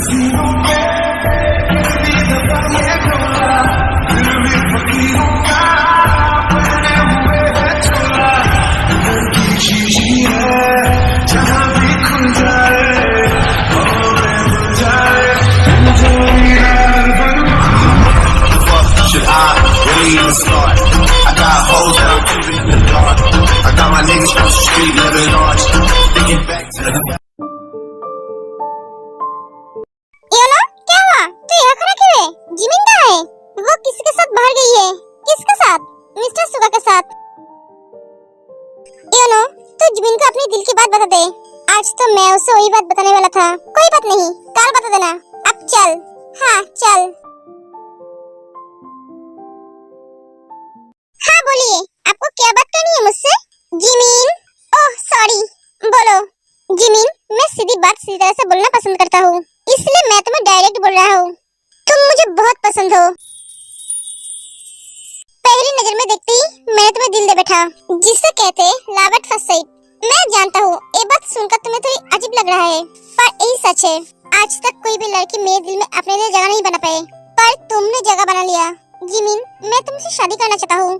Should I really even start? I got hoes that I'm keeping in the dark. I got my niggas from the street living large. Thinking back to the क्या हुआ? तू यहाँ खड़ा क्यों है? Jimin कहाँ है? वो किसके साथ बाहर गई है? किसके साथ? मिस्टर सुगा के साथ। तू जिमिन को अपनी दिल की बात बता दे। आज तो मैं उसे वही बात बताने वाला था। कोई बात नहीं, कल बता देना। अब चल। हाँ चल। हाँ बोलिए, आपको क्या बात करनी है मुझसे? जिमिन, ओह सॉरी, बोलो। जिमिन, मैं सीधी बात सीधी तरह से बोलना पसंद करता हूँ, इसलिए मैं तुम्हें डायरेक्ट बोल रहा हूँ। तुम मुझे बहुत पसंद हो। पहली नजर में देखते ही मैंने तुम्हें दिल दे बैठा, जिसे कहते हैं लव एट फर्स्ट साइट। मैं जानता हूँ ये बात सुनकर तुम्हें थोड़ी अजीब लग रहा है, पर यही सच है। आज तक कोई भी लड़की मेरे दिल में अपने लिए जगह नहीं बना पाई, पर तुमने जगह बना लिया। जिमिन, मैं तुमसे शादी करना चाहता हूँ।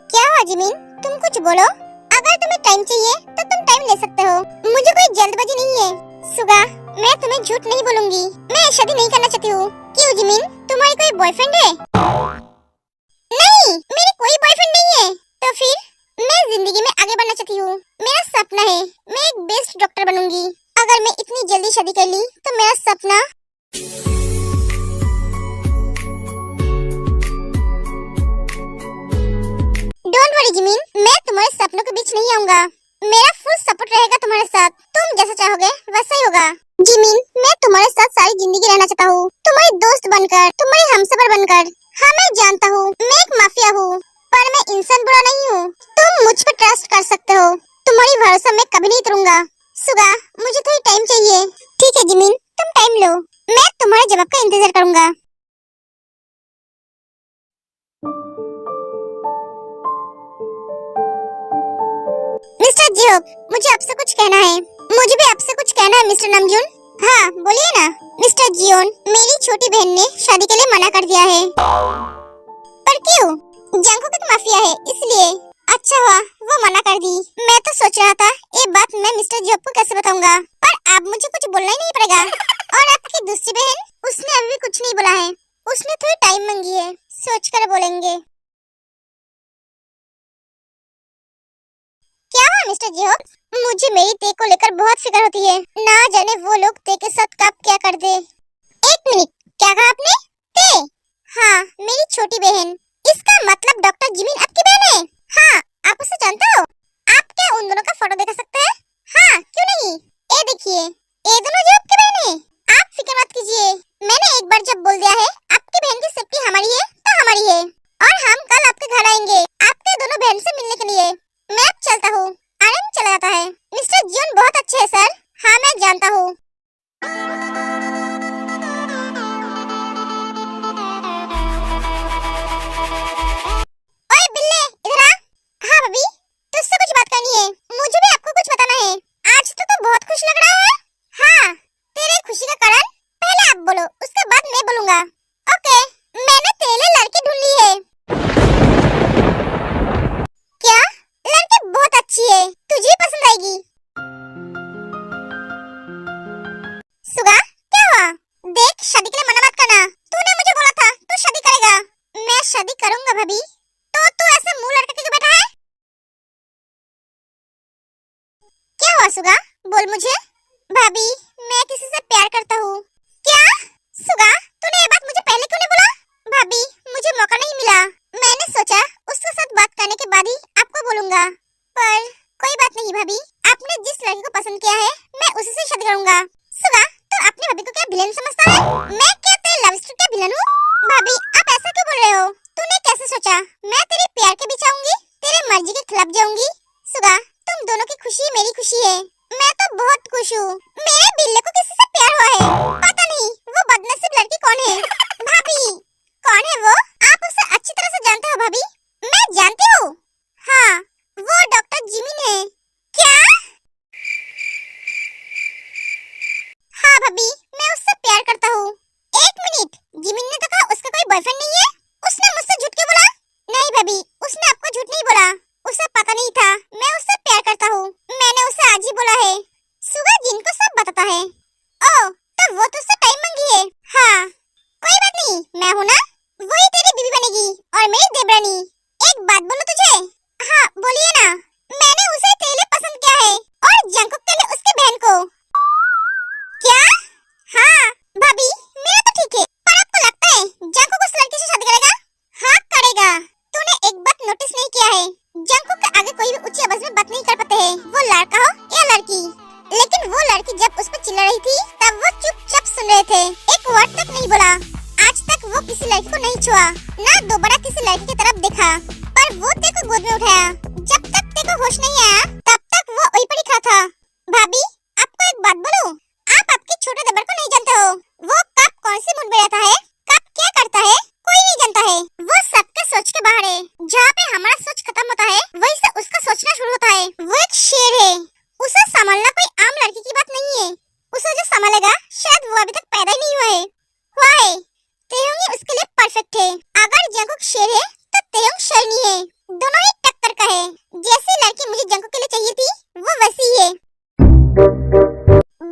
क्या हुआ जिमिन, तुम कुछ बोलो। अगर तुम्हें टाइम चाहिए तो तुम टाइम ले सकते हो, मुझे कोई जल्दबाजी नहीं है। सुगा, मैं तुम्हें झूठ नहीं बोलूंगी, मैं शादी नहीं करना चाहती हूँ। क्यों जिमिन, तुम्हारी कोई बॉयफ्रेंड है? नहीं, मेरी कोई बॉयफ्रेंड नहीं है। तो फिर मैं जिंदगी में आगे बढ़ना चाहती हूँ। मेरा सपना है मैं एक बेस्ट डॉक्टर बनूंगी। अगर मैं इतनी जल्दी शादी कर ली तो मेरा सपना। डोंट वरी जिमिन, मैं तुम्हारे सपनों के बीच नहीं आऊंगा। मेरा फुल सपोर्ट रहेगा तुम्हारे साथ। तुम जैसा चाहोगे वैसा ही होगा। जिमिन, मैं तुम्हारे साथ सारी जिंदगी रहना चाहता हूँ, तुम्हारी दोस्त बनकर, तुम्हारी हमसफर बनकर। हाँ मैं जानता हूँ मैं एक माफिया हूँ, पर मैं इंसान बुरा नहीं हूँ। तुम मुझ पर ट्रस्ट कर सकते हो, तुम्हारी भरोसा मैं कभी नहीं तोड़ूंगा। सुगा, मुझे थोड़ी टाइम चाहिए। ठीक है जिमिन, तुम टाइम लो, मैं तुम्हारे जवाब का इंतजार करूंगा। मिस्टर जियोब, मुझे आपसे कुछ कहना है। मुझे भी आपसे कुछ कहना है मिस्टर नामजून। हाँ बोलिए ना। मिस्टर जियोन, मेरी छोटी बहन ने शादी के लिए मना कर दिया है। पर क्यों? जंगकुक एक माफिया है इसलिए। अच्छा हुआ वो मना कर दी। मैं तो सोच रहा था ये बात मैं मिस्टर जियोब को कैसे बताऊंगा, पर अब मुझे कुछ बोलना ही नहीं पड़ेगा। और आपकी दूसरी बहन, उसने अभी भी कुछ नहीं बोला है, उसने थोड़ी टाइम मांगी है, सोचकर बोलेंगे। क्या हुआ मिस्टर जियोब? मुझे मेरी ते को लेकर बहुत फिक्र होती है, ना जाने वो लोग ते के साथ कब क्या कर दे। एक मिनट, क्या कहा आपने? ते? हाँ, मेरी छोटी बहन। इसका मतलब डॉक्टर जिमिन आपकी बहन है? हाँ, आप उसे जानते हो? आप क्या उन दोनों का फोटो दिखा सकते हैं? हाँ, क्यों नहीं? ये देखिए, ये दोनों जो आपकी बहन है। आप फिक्र मत कीजिए, मैंने एक बार जब बोल दिया है आपकी बहन की सेफ्टी हमारी है तो हमारी है। और हम कल आपके घर आएंगे आपके दोनों बहन से मिलने के लिए। मैं अब चलता हूँ। आराम चला जाता है। मिस्टर जियोन बहुत अच्छे हैं सर। हाँ मैं जानता हूँ। ओए बिल्ले, इधर आ। हाँ भाभी, तुझसे कुछ बात करनी है। मुझे भी आपको कुछ बताना है। आज तो तू बहुत खुश लग रहा है। हाँ, तेरे खुशी का कारण पहले आप बोलो, उसके बाद मैं बोलूँगा। ओके, मैंने तेरे लिए लड़की ढूंढ ली है। क्या? लड़की बहुत अच्छी है, तुझे पसंद आएगी। सुगा, क्या हुआ? देख, शादी के लिए मना मत करना। तूने मुझे बोला था तू शादी करेगा। मैं शादी करूंगा भाभी। तो तू ऐसे मुंह लटका के क्यों बैठा है? क्या हुआ सुगा, बोल मुझे। भाभी, मैं किसी से प्यार करता हूँ। क्या? सुगा, तूने ये बात मुझे पहले क्यों नहीं बोला? भाभी, मुझे मौका नहीं मिला। मैंने सोचा उसके साथ बात करने के बाद ही आपको बोलूंगा, पर कोई बात नहीं भाभी, आपने जिस लड़की को पसंद किया है मैं उसी से शादी करूंगा। सुगा, तो अपनी भाभी को क्या विलेन समझता है? मैं क्या तेरे लव स्टोरी का विलेन हूँ? भाभी, आप ऐसा क्यों बोल रहे हो? तूने कैसे सोचा मैं तेरे प्यार के बीच आऊंगी, तेरे मर्जी के खिलाफ जाऊंगी? सुगा, तुम दोनों की खुशी मेरी खुशी है। मैं तो बहुत खुश हूँ। मेरे बिल्ले को किसी से प्यार हुआ है। पता नहीं वो बदनसीब लड़की कौन है। भाभी, कौन है वो? आप उसे अच्छी तरह से जानते हो भाभी। मैं जानती हूँ। हाँ, वो डॉक्टर जिमिन है। क्या? नहीं था, मैं उससे प्यार करता हूँ। मैंने उसे आज ही बोला है। सुगा जिन को सब बताता है। ओ, तो वो तुझसे टाइम मांगी है? हाँ, कोई बात नहीं, मैं हूँ ना, वही तेरी बीवी बनेगी और मेरी देवरानी। एक बात बोलूं तुझे? हाँ, बोलिए ना। मैंने उसे तेरे लिए पसंद किया है और जंकुक के लिए उसकी बहन को। क्या? हाँ भाभी, मेरा तो ठीक है, पर आपको लगता है जंकुक उस लड़की से शादी करेगा? हाँ करेगा। तूने एक बात नोटिस नहीं किया है, जंकुक के आगे कोई भी ऊंची आवाज में बात नहीं कर पाते हैं, वो लड़का हो या लड़की। लेकिन वो लड़की जब उस पर चिल्ला रही थी तब वो चुपचाप सुन रहे थे, एक वर्ड तक नहीं बोला। आज तक वो किसी लड़की को नहीं छुआ, ना दोबारा किसी लड़की की तरफ देखा, पर वो तेरे को गोद में उठाया। जब तक तेरे को होश नहीं आया तब तक वो वहीं पर ही खड़ा था। भाभी, आपको एक बात बोलूं? आप आपके छोटे देवर को नहीं जानते हो। वो कब कौन सी मूड में रहता है, कब क्या करता है, कोई नहीं जानता है। वो सबके सोच के बाहर है। जहाँ पे हमारा सोच खत्म होता है वहीं से उसका सोचना शुरू होता है। वो एक शेर है। उसे संभालना कोई आम लड़की की बात नहीं है। उसे जो संभालेगा शायद वो अभी तक पैदा ही नहीं हुआ है। तेयोंग उसके लिए परफेक्ट है। अगर जंकुक शेर है तो तेयोंग शेरनी है। दोनों ही टक्कर का है। जैसी लड़की मुझे जंकुक के लिए चाहिए थी वो वैसी ही है।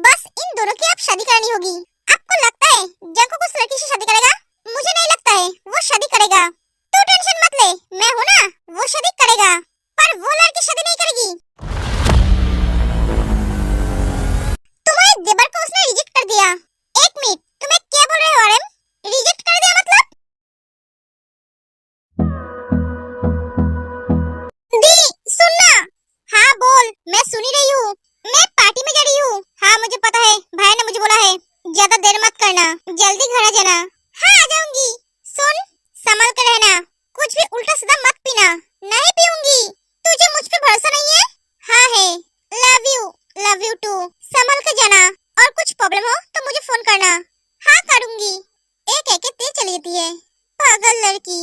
बस इन दोनों की अब शादी करनी होगी। आपको लगता है जंकुक उस लड़की से शादी करेगा? मुझे नहीं लगता है वो शादी करेगा। तू टेंशन मत ले, मैं हूँ ना, वो शादी करेगा। पर वो लड़की शादी नहीं करेगी। तुम्हारे देवर को उसने रिजेक्ट कर दिया। एक मिनट, तुम्हें क्या बोल रहे हो आरएम? रिजेक्ट कर दिया मतलब? दी, सुनना। हाँ बोल, मैं सुन ही रही हूँ। मैं पार्टी में जा रही हूँ। हाँ मुझे पता है, भाई ने मुझे बोला है। ज्यादा देर मत करना, जल्दी घर आ जाना। हाँ आ जाऊंगी। सुन, संभल कर रहना, कुछ भी उल्टा सीधा मत पीना। नहीं पीऊंगी। तुझे मुझ पे भरोसा नहीं है? हाँ है। Love you to. संभल कर जाना, और कुछ प्रॉब्लम हो तो मुझे फोन करना। हाँ करूंगी। एक एक तेज चली जाती है, पागल लड़की।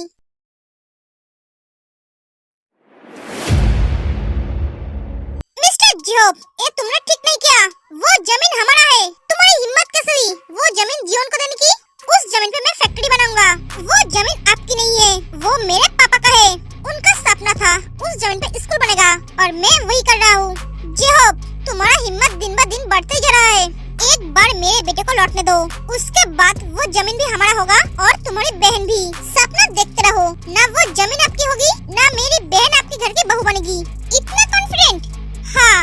मिस्टर जॉब, ये तुमने ठीक नहीं किया। वो जमीन हमारा है। तुम्हारी हिम्मत कैसे हुई वो जमीन जियोन को देने की? उस जमीन पे मैं फैक्ट्री बनाऊंगा। वो जमीन आपकी नहीं है, वो मेरे पापा का है। उनका सपना था उस जमीन पे स्कूल बनेगा और मैं वही कर रहा हूँ। जॉब, तुम्हारा हिम्मत दिन ब दिन बढ़ते जा रहा है। एक बार मेरे बेटे को लौटने दो, उसके बाद वो जमीन भी हमारा होगा और तुम्हारी बहन भी। सपना देखते रहो, ना वो जमीन आपकी होगी ना मेरी बहन आपके घर की बहू बनेगी। इतना कॉन्फिडेंट? हाँ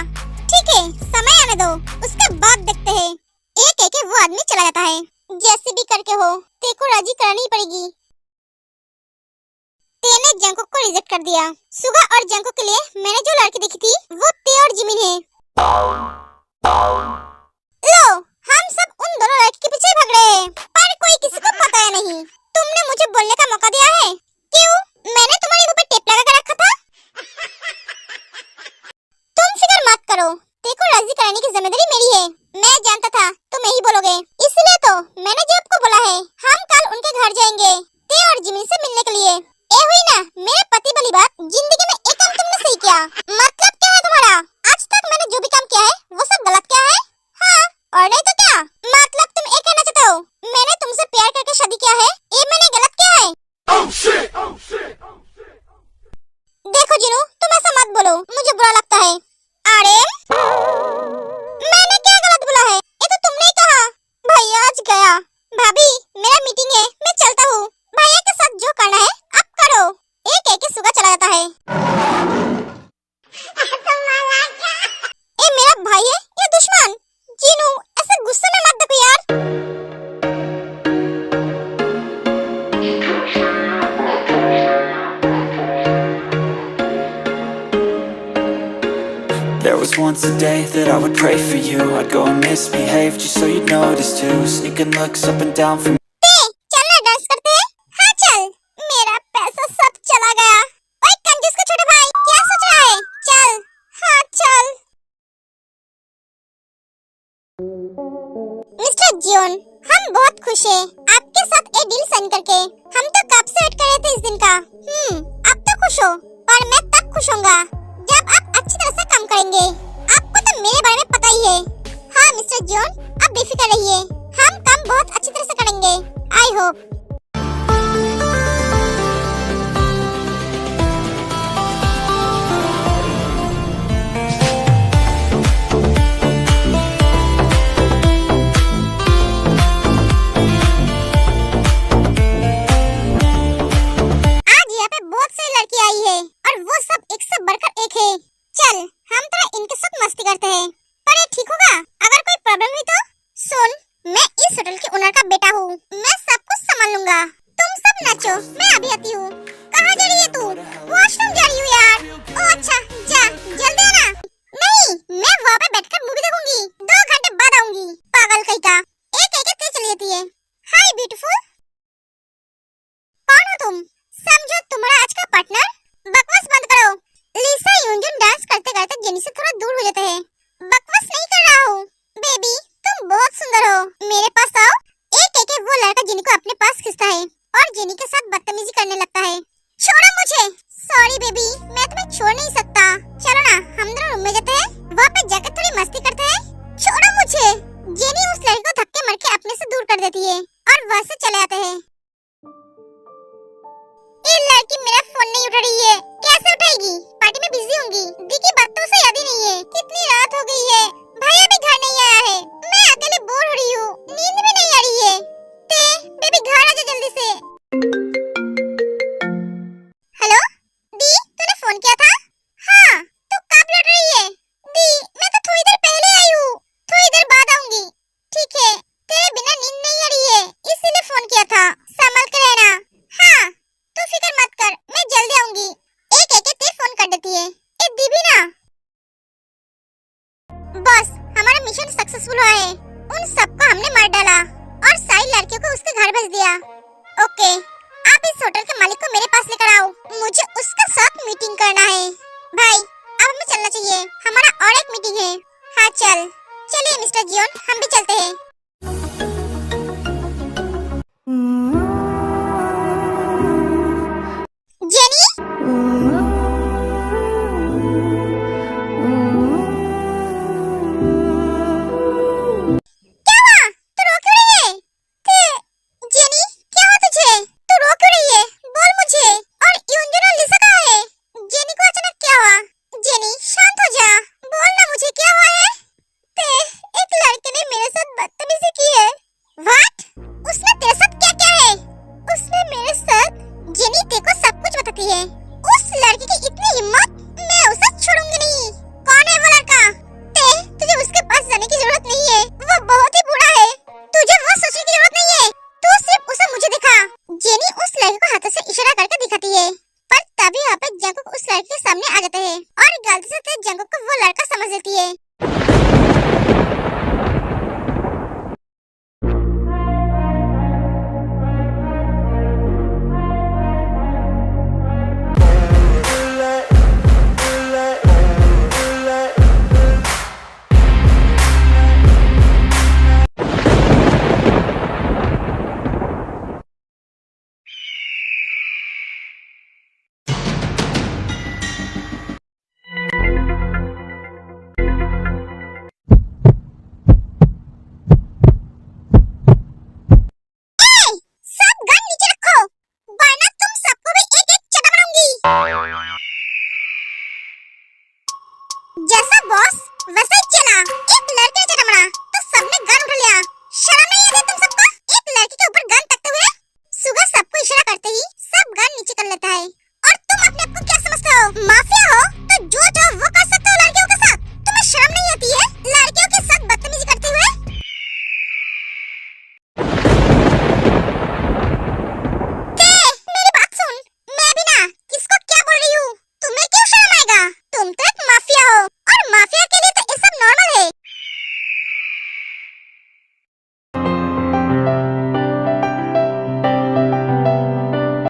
ठीक है, समय आने दो, उसके बाद देखते हैं। एक एक वो आदमी चला जाता है। जैसे भी करके हो, तेरे को राजी करानी पड़ेगी। तेने जंकुक को रिजेक्ट कर दिया। सुगा और जंकुक के लिए मैंने जो लड़की देखी थी वो ते और जिमिन है। लो, हम सब उन दोनों लड़की के पीछे भाग रहे हैं, पर कोई किसी को पता है नहीं। तुमने मुझे बोलने का मौका दिया है। क्यों? मैंने तुम्हारे मुंह पे टेप लगा कर रखा था। तुम फिक्र मत करो, देखो राजी कराने की जिम्मेदारी मेरी है। मैं जानता था तुम यही बोलोगे, इसलिए तो मैंने जॉब को बोला है। हम कल उनके घर जाएंगे ते और जिमिन से मिलने के लिए। ये हुई ना मेरे पति वाली बात। जिंदगी में एक काम तुमने सही किया। मतलब क्या है तुम्हारा? आज तक मैंने जो भी काम किया है वो सब गलत किया है? हाँ, और नहीं तो क्या? मतलब तुम ये कहना चाहते हो मैंने तुमसे प्यार करके शादी किया है, ये मैंने गलत किया है? देखो जिनू, तुम ऐसा मत बोलो, मुझे बुरा लगता है। अरे मैंने क्या गलत बोला है? ये तो तुमने ही कहा। भैया आज गया। भाभी मेरा मीटिंग है, मैं चलता हूँ। भैया के साथ जो करना है आप करो। एक एक सुगा चला जाता है। ये मेरा भाई है या दुश्मन? जिनू ऐसे गुस्से में मत देखो यार। There was once a day that I would pray for you. I'd go and misbehave just so you'd notice too. Sneaking looks up and down from चलना डांस करते हैं? हाँ चल। मेरा पैसा सब चला गया। ओए कंजूस का छोटा भाई, क्या सोच रहा है? चल। हाँ चल। मिस्टर जियोन, हम बहुत खुश हैं आपके साथ ये डील साइन करके। हम तो कब से वेट कर रहे थे इस दिन का। अब तो खुश हो, पर मैं तब खुश होऊंगा जब आप अच्छी तरह से काम करेंगे। आपको तो मेरे बारे में पता ही है। हाँ मिस्टर जियोन, आप बेफिक्र रहिए, हम काम बहुत अच्छी तरह से करेंगे। I hope. करते हैं। पर ये ठीक होगा? अगर कोई प्रॉब्लम हुई तो? सुन, मैं इस होटल के ओनर का बेटा हूँ, मैं सब कुछ संभाल लूंगा। तुम सब नाचो, मैं अभी आती हूँ। कहाँ जा रही है तू? वॉशरूम जा रही हूँ यार। ओ अच्छा, जा जल्दी आना। नहीं, मैं वहाँ पे बैठकर मूवी देखूंगी, 2 घंटे बाद आऊंगी। पागल कहीं का, एक एक चली जाती है। हाय ब्यूटीफुल, कौन हो तुम? समझो तुम्हारा आज का पार्टनर। बकवास बंद करो। लिसा यूंजुन डांस करते करते जेनी से थोड़ा दूर हो जाते हैं। बकवास नहीं कर रहा हूँ। बेबी तुम बहुत सुंदर हो, मेरे पास आओ। एक वो लड़का जेनी को अपने पास खींचता है और जेनी के साथ बदतमीजी करने लगता है। छोड़ो मुझे। सॉरी बेबी, मैं तुम्हें छोड़ नहीं सकता। चलो ना, हम दोनों रूम में जाते हैं, वहाँ पे जाकर थोड़ी मस्ती करते हैं। छोड़ो मुझे। जेनी उस लड़के को धक्के मार के अपने से दूर कर देती है और वहाँ से चले आते हैं। ये लड़की मेरा फोन नहीं उठा रही है, कैसे उठाएगी? पार्टी में बिजी होंगी। दी की बात तो उसे याद ही नहीं है। कितनी रात हो गई है, भैया भी घर नहीं आया है। मैं अकेले बोर हो रही हूँ, नींद भी नहीं आ रही है। ते बेबी घर आ जा जल्दी से। हेलो दी, तूने फोन किया था? हाँ, तू कब लौट रही है? दी मैं तो थोड़ी देर पहले आई हूँ, थोड़ी देर बाद आऊंगी। ठीक है, तेरे बिना नींद नहीं आ रही है, इसीलिए फोन किया था। संभल के रहना। हाँ तू फिक्र मत कर, मैं जल्दी आऊंगी। एक तेरे फोन कर देती है। ए दी भी ना। बॉस, हमारा मिशन सक्सेसफुल हुआ है। उन सबको हमने मार डाला और सारी लड़कियों को उसके घर भेज दिया। ओके, आप इस होटल के मालिक को मेरे पास लेकर आओ, मुझे उसके साथ मीटिंग करना है। भाई अब हमें चलना चाहिए, हमारा और एक मीटिंग है। हाँ चलिए मिस्टर जियोन, हम भी चलते हैं। जेनी, क्या हुआ? तू रो क्यों रही है? जेनी, क्या हुआ तुझे? तू रो क्यों रही है? बोल मुझे। और यूंजुन और लिसा कहाँ है? जेनी को अचानक क्या हुआ? जेनी शांत हो जा, बोल ना मुझे क्या हुआ है? एक लड़के ने मेरे साथ बदतमीजी की है। व्हाट? उसने तेरे साथ क्या क्या है? उसने मेरे साथ। जेनी तेरे को सब कुछ बताती है। उस लड़के की इतनी हिम्मत, मैं उसे छोड़ूंगी नहीं। कौन है वो लड़का? तुझे उसके पास जाने की जरूरत नहीं है, वो बहुत ही बुरा है। तुझे वो सोचने की जरूरत नहीं है, तू सिर्फ उसे मुझे दिखा। जेनी उस लड़के को हाथों से इशारा करके दिखाती है, पर तभी वहाँ पे जंगकुक उस लड़के के सामने आ जाते हैं और गलती से जंगकुक को वो लड़का समझ लेती है। सब गन नीचे रखो, वरना तुम सबको भी एक एक चटा मारूंगी। जैसा बॉस वैसा ही चला। एक लड़के ने चटा मारा तो सबने गन उठा लिया। शर्म नहीं आती तुम सबको? एक लड़के के ऊपर